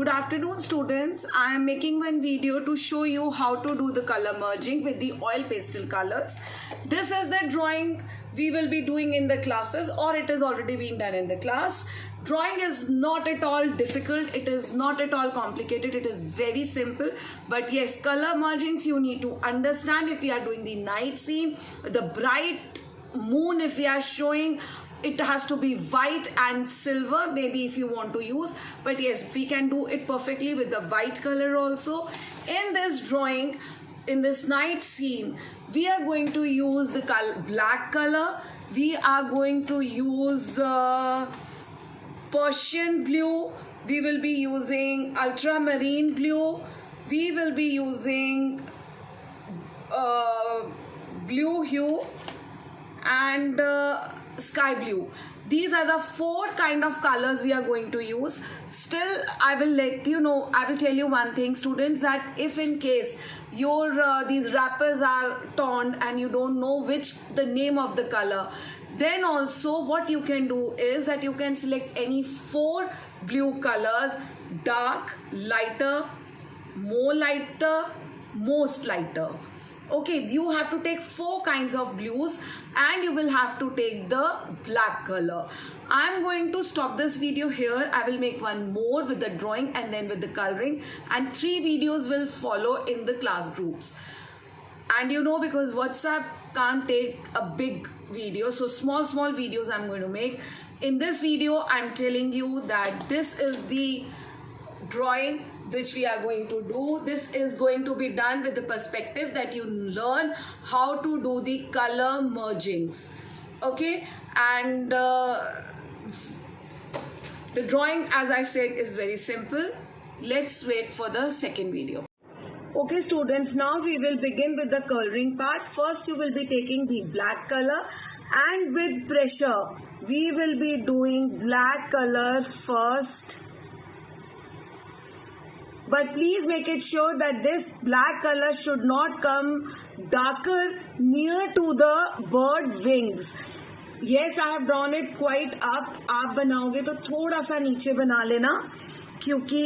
Good afternoon students. I am making one video to show you how to do the color merging with the oil pastel colors. This is the drawing we will be doing in the classes, or it is already being done in the class. Drawing is not at all difficult, it is not at all complicated, it is very simple. But yes, color mergings you need to understand. If we are doing the night scene, the bright moon, if we are showing, it has to be white and silver, maybe if you want to use, but yes, we can do it perfectly with the white color also. In this drawing, in this night scene, we are going to use the black color. We are going to use Persian blue. We will be using ultramarine blue. We will be using blue hue and sky blue. These are the four kind of colors we are going to use. Still, I will let you know, I will tell you one thing students, that if in case your these wrappers are torn and you don't know the name of the color, then also what you can do is that you can select any four blue colors: dark, lighter, more lighter, most lighter. Okay, you have to take four kinds of blues and you will have to take the black color. I am going to stop this video here. I will make one more with the drawing and then with the coloring, and 3 videos will follow in the class groups. And you know, because WhatsApp can't take a big video, so small videos I'm going to make. In this video, I'm telling you that this is the drawing which we are going to do. This is going to be done with the perspective that you learn how to do the color mergings. Okay, and the drawing, as I said, is very simple. Let's wait for the second video. Okay students, now we will begin with the coloring part. First you will be taking the black color, and with pressure we will be doing black color first. But please make it sure that this black color should not come darker near to the bird wings. Yes, I have drawn it quite up. आप बनाओगे तो थोड़ा सा नीचे बना लेना, क्योंकि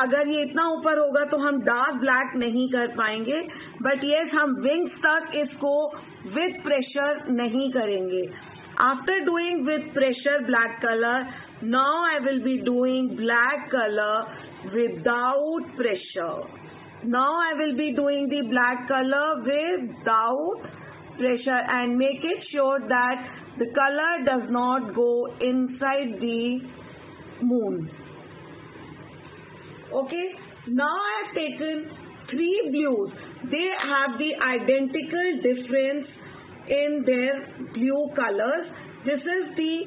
अगर ये इतना ऊपर होगा तो हम डार्क ब्लैक नहीं कर पाएंगे. बट येस, हम विंग्स तक इसको विथ प्रेशर नहीं करेंगे. After doing with pressure black color, now I will be doing black color without pressure. Now I will be doing the black color without pressure, and make it sure that the color does not go inside the moon. Okay, now I have taken 3 blues. They have the identical difference in their blue colors. This is the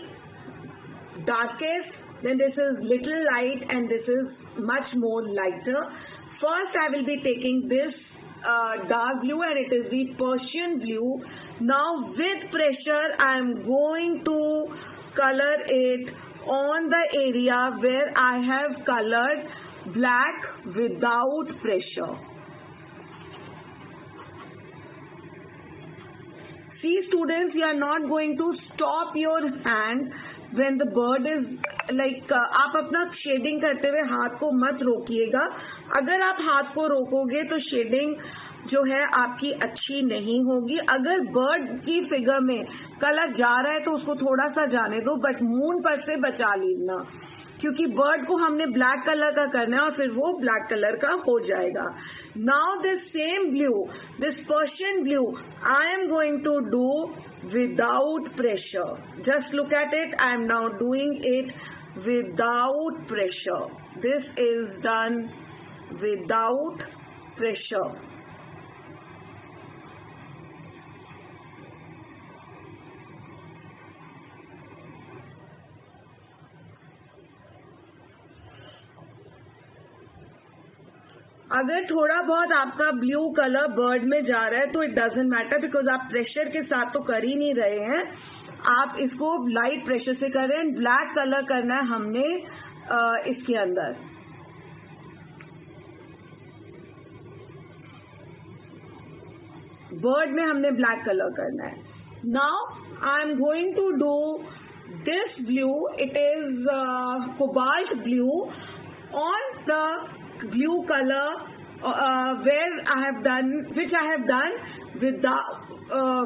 darkest, then this is little light, and this is much more lighter. First I will be taking this dark blue, and it is the Persian blue. Now with pressure I am going to color it on the area where I have colored black without pressure. See students, you are not going to stop your hand when the bird is like, आप अपना shading करते हुए हाथ को मत रोकिएगा. अगर आप हाथ को रोकोगे तो शेडिंग जो है आपकी अच्छी नहीं होगी. अगर बर्ड की फिगर में कलर जा रहा है तो उसको थोड़ा सा जाने दो, बट मून पर से बचा लेना, क्योंकि बर्ड को हमने ब्लैक कलर का करना है और फिर वो ब्लैक कलर का हो जाएगा. Now this same blue, this Persian blue, I am going to do without pressure. Just look at it. I am now doing it without pressure. This is done without pressure. अगर थोड़ा बहुत आपका blue colour bird में जा रहा है तो it doesn't matter, because आप प्रेशर के साथ तो कर ही नहीं रहे हैं, आप इसको लाइट प्रेशर से कर रहे हैं. ब्लैक कलर करना है हमने इसके अंदर. बर्ड में हमने ब्लैक कलर करना है. Now I am going to do this blue, it is cobalt blue on the glue color which I have done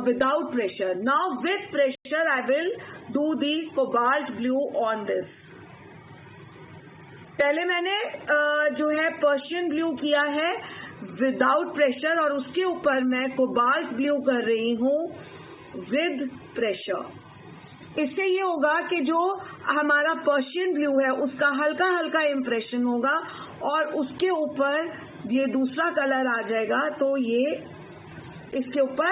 without pressure. Now with pressure I will do the cobalt blue on this. पहले मैंने जो है Persian blue किया है without pressure और उसके ऊपर मैं कोबाल्ट ब्लू कर रही हूँ विद प्रेशर। इससे ये होगा कि जो हमारा पर्शियन ब्लू है उसका हल्का हल्का इम्प्रेशन होगा और उसके ऊपर ये दूसरा कलर आ जाएगा, तो ये इसके ऊपर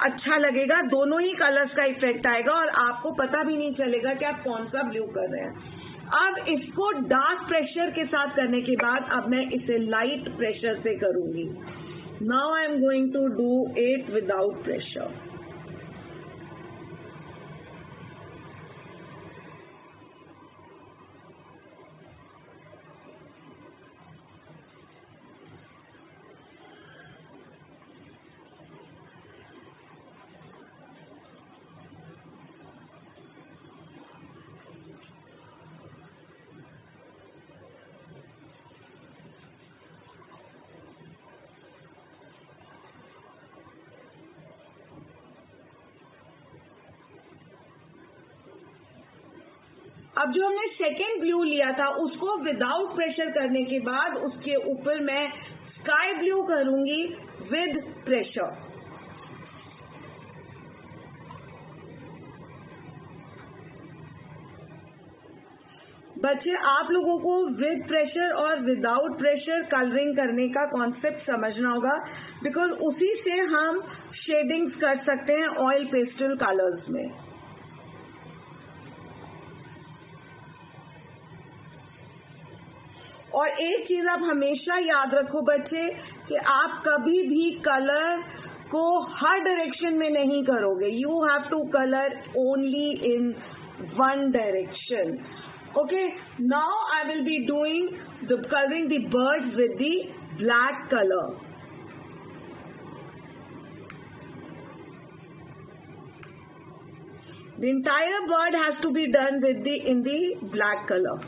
अच्छा लगेगा, दोनों ही कलर्स का इफेक्ट आएगा और आपको पता भी नहीं चलेगा कि आप कौन सा ब्लू कर रहे हैं। अब इसको डार्क प्रेशर के साथ करने के बाद अब मैं इसे लाइट प्रेशर से करूंगी। Now I am going to do it without pressure. अब जो हमने सेकेंड ब्लू लिया था उसको विदाउट प्रेशर करने के बाद उसके ऊपर मैं स्काई ब्लू करूंगी विद प्रेशर। बच्चे आप लोगों को विद प्रेशर और विदाउट प्रेशर कलरिंग करने का कॉन्सेप्ट समझना होगा, बिकॉज उसी से हम शेडिंग्स कर सकते हैं ऑयल पेस्टल कलर्स में। और एक चीज आप हमेशा याद रखो बच्चे कि आप कभी भी कलर को हर डायरेक्शन में नहीं करोगे। You have to colour only in one direction. Okay, now I will be doing the colouring the birds with the black colour. The entire bird has to be done with in the black color.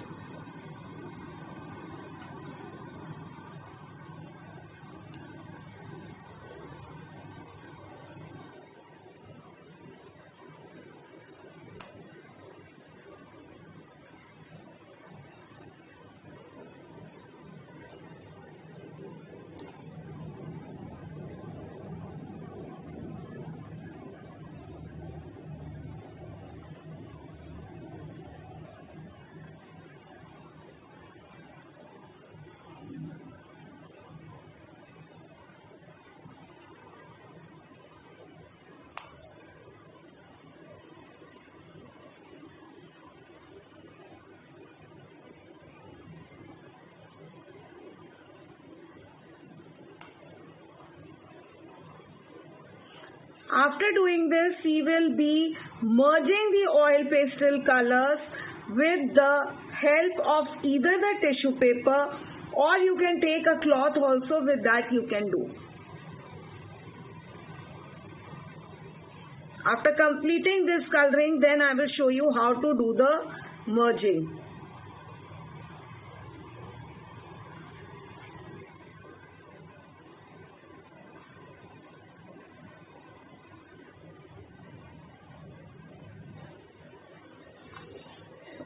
After doing this, we will be merging the oil pastel colors with the help of either the tissue paper or you can take a cloth also. With that you can do. After completing this coloring, then I will show you how to do the merging.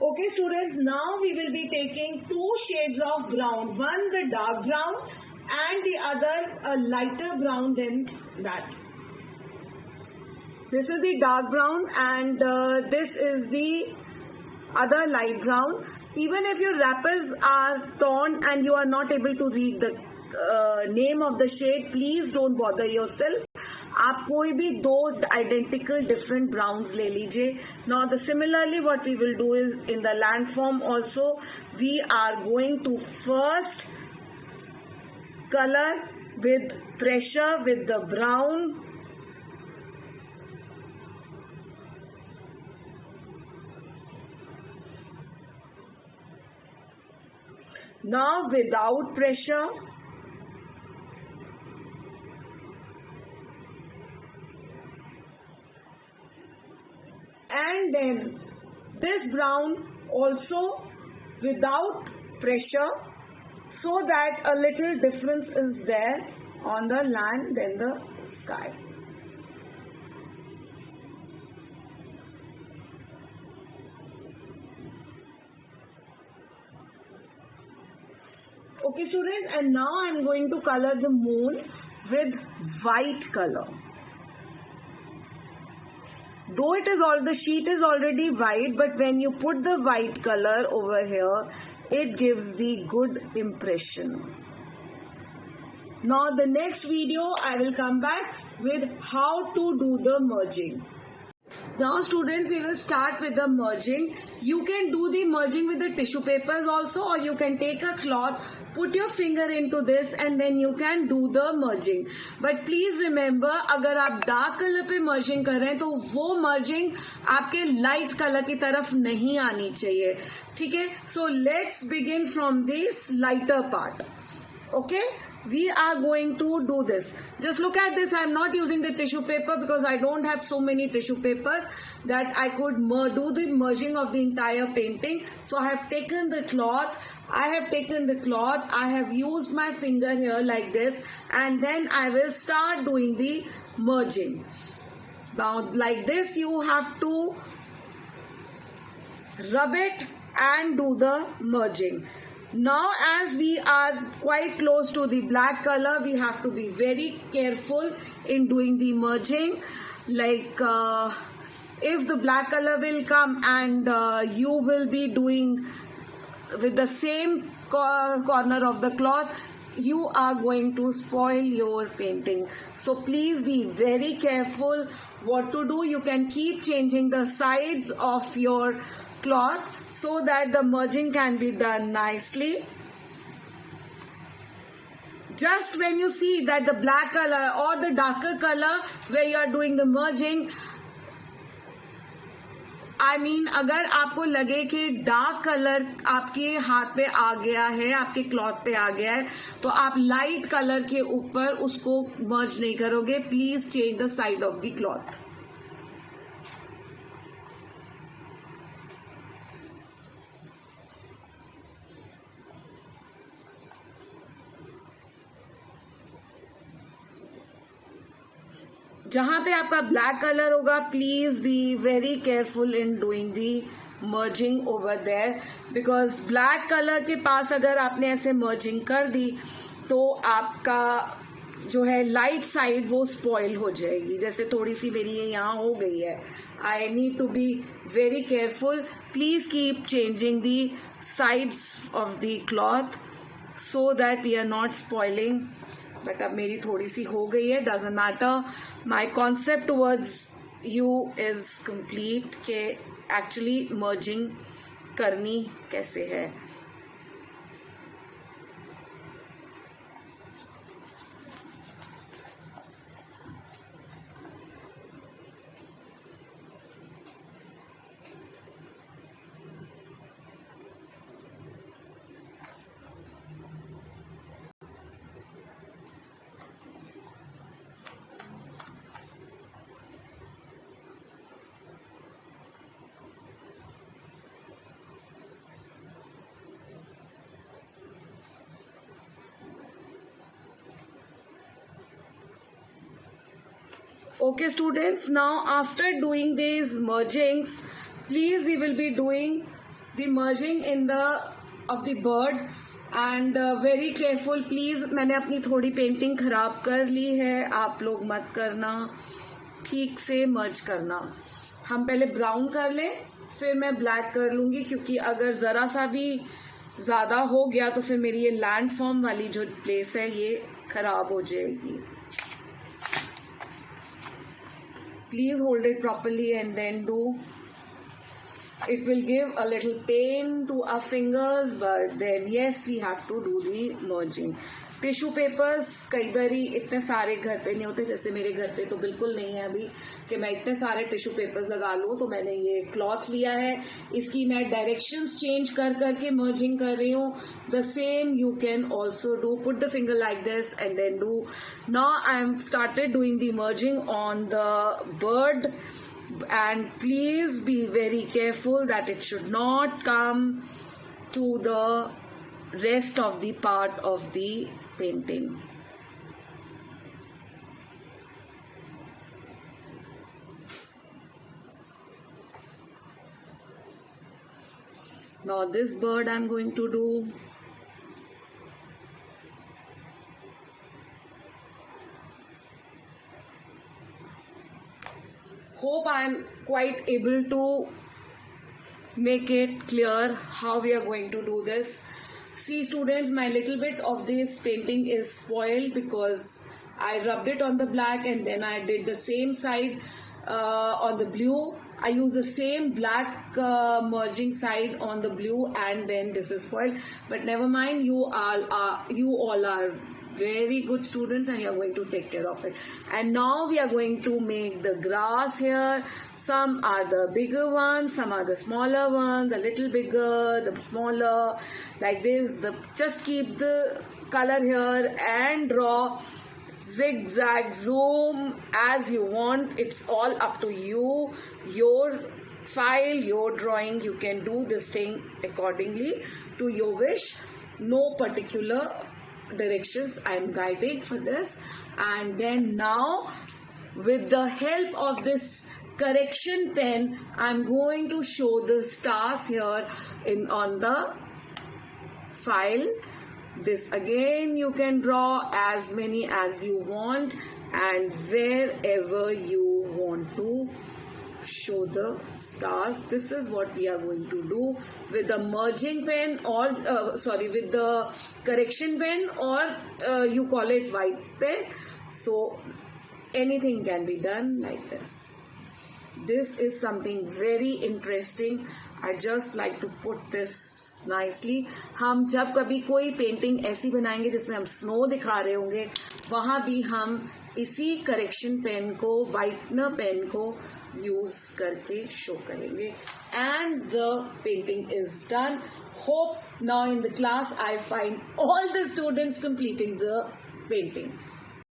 Okay students, now we will be taking two shades of brown, one the dark brown and the other a lighter brown than that. This is the dark brown and this is the other light brown. Even if your wrappers are torn and you are not able to read the name of the shade, please don't bother yourself. आप कोई भी दो identical different browns ले लीजिए. Now the similarly what we will do is in the landform also we are going to first color with pressure with the brown. Now without pressure. And then this brown also without pressure. so that a little difference is there on the land than the sky. Okay students, and now I am going to color the moon with white color. Though the sheet is already white, but when you put the white color over here, it gives the good impression. Now the next video I will come back with how to do the merging. Now students, we will start with the merging. You can do the merging with the tissue papers also, or you can take a cloth, put your finger into this and then you can do the merging. But please remember, अगर आप dark color पे merging कर रहे हैं तो वो merging आपके light color की तरफ नहीं आनी चाहिए, ठीक है? So let's begin from this lighter part. Okay, we are going to do this. Just look at this. I am not using the tissue paper because I don't have so many tissue papers that I could do the merging of the entire painting. So I have taken the cloth. I have used my finger here like this, and then I will start doing the merging. Now like this you have to rub it and do the merging. Now as we are quite close to the black color, we have to be very careful in doing the merging. Like if the black color will come and you will be doing with the same corner of the cloth, you are going to spoil your painting. So please be very careful what to do. You can keep changing the sides of your cloth so that the merging can be done nicely. Just when you see that the black color or the darker color where you are doing the merging, अगर आपको लगे कि dark colour आपके हाथ पे आ गया है, आपके क्लॉथ पे आ गया है, तो आप लाइट कलर के ऊपर उसको मर्ज नहीं करोगे. Please change the side of the cloth. जहां पे आपका ब्लैक कलर होगा, please be very careful in doing the merging over there, because black colour के पास अगर आपने ऐसे मर्जिंग कर दी तो आपका जो है लाइट साइड वो स्पॉइल हो जाएगी. जैसे थोड़ी सी मेरी ये यहाँ हो गई है. I need to be very careful. Please keep changing the sides of the cloth so that we are not spoiling. But अब मेरी थोड़ी सी हो गई है, doesn't matter. My concept towards you is complete के actually merging करनी कैसे है. Okay students, now after doing these mergings, please we will be doing the merging in the of the bird and very careful please. मैंने अपनी थोड़ी painting खराब कर ली है, आप लोग मत करना, ठीक से मर्ज करना. हम पहले ब्राउन कर लें, फिर मैं ब्लैक कर लूँगी, क्योंकि अगर ज़रा सा भी ज़्यादा हो गया तो फिर मेरी ये लैंड फॉर्म वाली जो प्लेस है ये खराब हो जाएगी. Please hold it properly and then do. It will give a little pain to our fingers, but then yes, we have to do the merging. Tissue papers कई बार इतने सारे घर पे नहीं होते, जैसे मेरे घर पे तो बिल्कुल नहीं है अभी कि मैं इतने सारे टिश्यू पेपर्स लगा लूँ. तो मैंने ये क्लॉथ लिया है, इसकी मैं डायरेक्शंस चेंज कर करके मर्जिंग कर रही हूँ. The same you can also do. Put the finger like this and then do. Now I am started doing the merging on the bird, and please be very careful that it should not come to the rest of the part of the painting. Now this bird I'm going to do. Hope I'm quite able to make it clear how we are going to do this. See students, my little bit of this painting is spoiled because I rubbed it on the black and then I did the same side on the blue. I use the same black merging side on the blue and then this is spoiled. But never mind, you all are very good students and you are going to take care of it. And now we are going to make the grass here. Some are the bigger ones, some are the smaller ones, a little bigger, the smaller, like this. Just keep the color here and draw zigzag, zoom as you want. It's all up to you, your file, your drawing. You can do this thing accordingly to your wish. No particular directions I am guiding for this. And then now with the help of this correction pen, I'm going to show the stars here on the file. This again you can draw as many as you want and wherever you want to show the stars. This is what we are going to do with the merging pen or with the correction pen, or you call it white pen. So anything can be done like this. This is something very interesting. I just like to put this nicely. हम जब कभी कोई painting ऐसी बनाएंगे जिसमें हम snow दिखा रहे होंगे, वहाँ भी हम इसी करेक्शन पेन को, वाइटनर पेन को यूज करके शो करेंगे. And the painting is done. Hope now in the class I find all the students completing the painting.